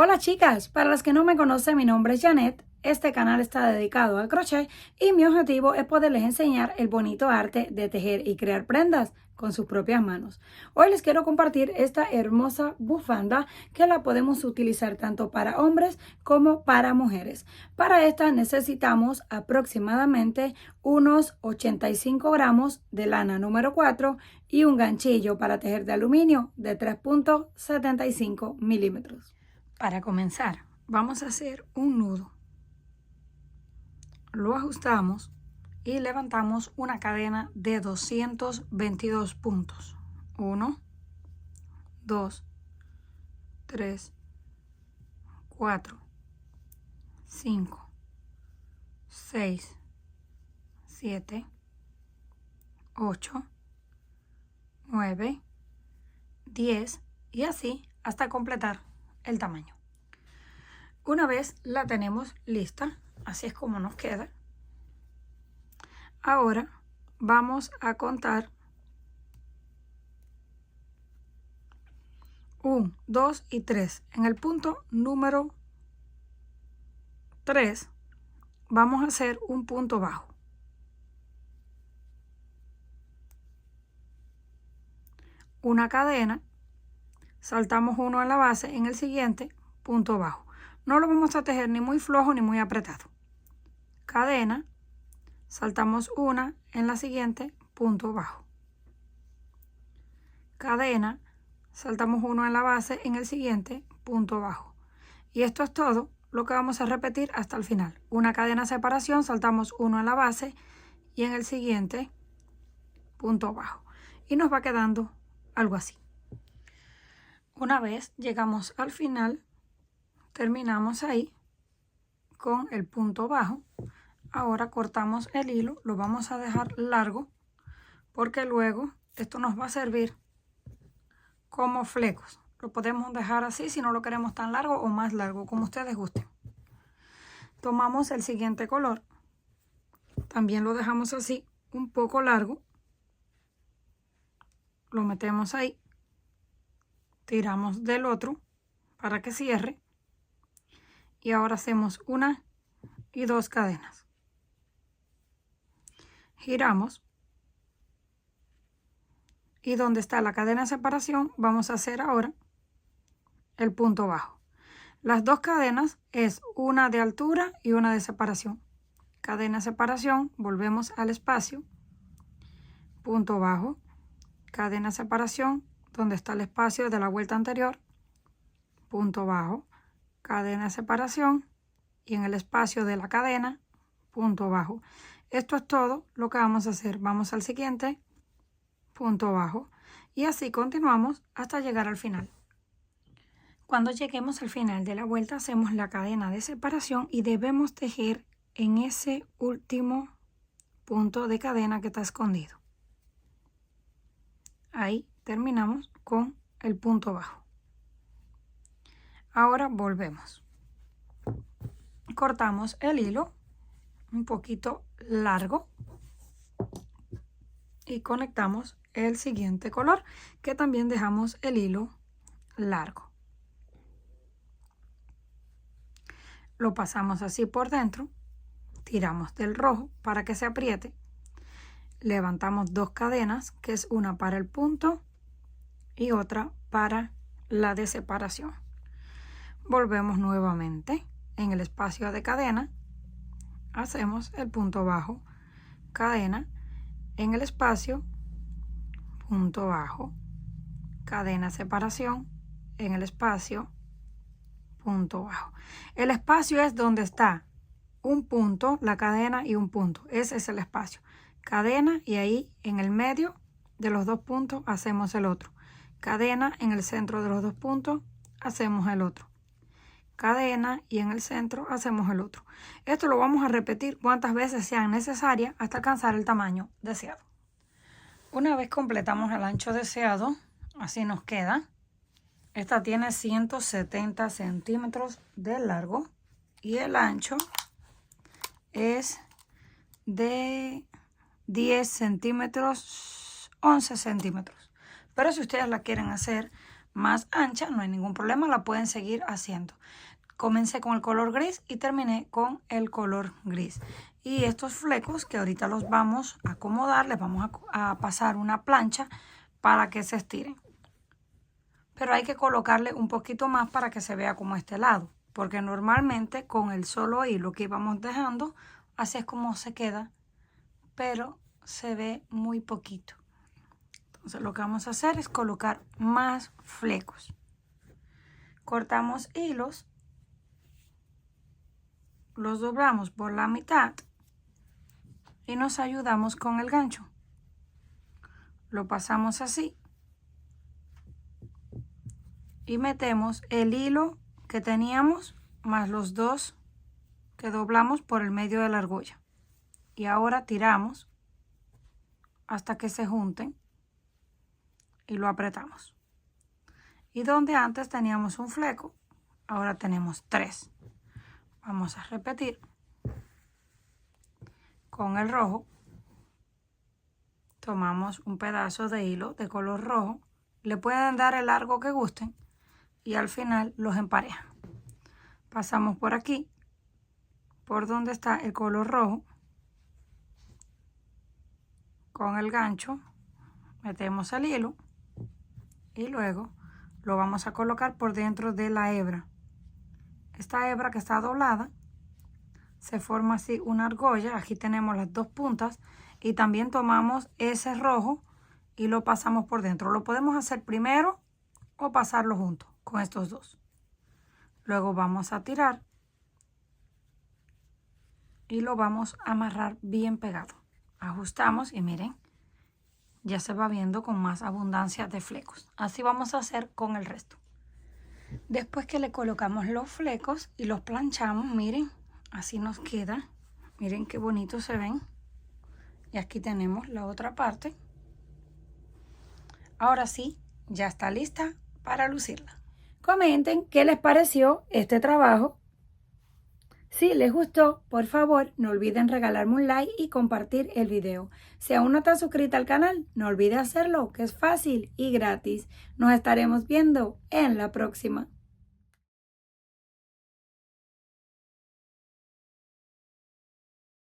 Hola chicas, para las que no me conocen, mi nombre es Janet. Este canal está dedicado al crochet y mi objetivo es poderles enseñar el bonito arte de tejer y crear prendas con sus propias manos. Hoy les quiero compartir esta hermosa bufanda que la podemos utilizar tanto para hombres como para mujeres. Para esta necesitamos aproximadamente unos 85 gramos de lana número 4 y un ganchillo para tejer de aluminio de 3.75 milímetros. Para comenzar, vamos a hacer un nudo. Lo ajustamos y levantamos una cadena de 222 puntos. 1, 2, 3, 4, 5, 6, 7, 8, 9, 10 y así hasta completar el tamaño. Una vez la tenemos lista, así es como nos queda. Ahora vamos a contar 1, 2 y 3. En el punto número 3 vamos a hacer un punto bajo. Una cadena, saltamos uno en la base, en el siguiente punto bajo. No lo vamos a tejer ni muy flojo ni muy apretado. Cadena, saltamos una en la siguiente punto bajo. Cadena, saltamos uno en la base, en el siguiente punto bajo. Y esto es todo lo que vamos a repetir hasta el final. Una cadena de separación, saltamos uno en la base y en el siguiente punto bajo. Y nos va quedando algo así. Una vez llegamos al final, terminamos ahí con el punto bajo. Ahora cortamos el hilo, lo vamos a dejar largo porque luego esto nos va a servir como flecos. Lo podemos dejar así si no lo queremos tan largo o más largo, como ustedes gusten. Tomamos el siguiente color, también lo dejamos así, un poco largo. Lo metemos ahí, tiramos del otro para que cierre y ahora hacemos una y dos cadenas. Giramos y donde está la cadena de separación vamos a hacer ahora el punto bajo. Las dos cadenas es una de altura y una de separación. Cadena de separación, volvemos al espacio, punto bajo, cadena de separación donde está el espacio de la vuelta anterior, punto bajo, cadena de separación y en el espacio de la cadena, punto bajo. Esto es todo lo que vamos a hacer. Vamos al siguiente, punto bajo, y así continuamos hasta llegar al final. Cuando lleguemos al final de la vuelta hacemos la cadena de separación y debemos tejer en ese último punto de cadena que está escondido. Ahí terminamos con el punto bajo. Ahora volvemos. Cortamos el hilo un poquito largo y conectamos el siguiente color que también dejamos el hilo largo. Lo pasamos así por dentro, tiramos del rojo para que se apriete, levantamos dos cadenas, que es una para el punto y otra para la de separación. Volvemos nuevamente en el espacio de cadena, hacemos el punto bajo, cadena, en el espacio, punto bajo, cadena separación, en el espacio, punto bajo. El espacio es donde está un punto, la cadena y un punto. Ese es el espacio. Cadena y ahí en el medio de los dos puntos hacemos el otro. Cadena en el centro de los dos puntos hacemos el otro. Cadena y en el centro hacemos el otro. Esto lo vamos a repetir cuantas veces sean necesarias hasta alcanzar el tamaño deseado. Una vez completamos el ancho deseado, así nos queda. Esta tiene 170 centímetros de largo y el ancho es de 10 centímetros, 11 centímetros. Pero si ustedes la quieren hacer más ancha, no hay ningún problema, la pueden seguir haciendo. Comencé con el color gris y terminé con el color gris. Y estos flecos que ahorita los vamos a acomodar, les vamos a pasar una plancha para que se estiren. Pero hay que colocarle un poquito más para que se vea como este lado, porque normalmente con el solo hilo que íbamos dejando, así es como se queda, pero se ve muy poquito. Entonces lo que vamos a hacer es colocar más flecos. Cortamos hilos, los doblamos por la mitad y nos ayudamos con el gancho. Lo pasamos así y metemos el hilo que teníamos más los dos que doblamos por el medio de la argolla. Y ahora tiramos hasta que se junten y lo apretamos. Y donde antes teníamos un fleco, ahora tenemos 3. Vamos a repetir con el rojo. Tomamos un pedazo de hilo de color rojo, le pueden dar el largo que gusten y al final los emparejan. Pasamos por aquí, por donde está el color rojo, con el gancho metemos el hilo y luego lo vamos a colocar por dentro de la hebra. Esta hebra que está doblada se forma así una argolla. Aquí tenemos las dos puntas y también tomamos ese rojo y lo pasamos por dentro. Lo podemos hacer primero o pasarlo junto con estos dos. Luego vamos a tirar y lo vamos a amarrar bien pegado. Ajustamos y miren, ya se va viendo con más abundancia de flecos. Así vamos a hacer con el resto. Después que le colocamos los flecos y los planchamos, miren, así nos queda. Miren qué bonito se ven. Y aquí tenemos la otra parte. Ahora sí, ya está lista para lucirla. Comenten qué les pareció este trabajo. Si les gustó, por favor, no olviden regalarme un like y compartir el video. Si aún no estás suscrita al canal, no olvides hacerlo, que es fácil y gratis. Nos estaremos viendo en la próxima.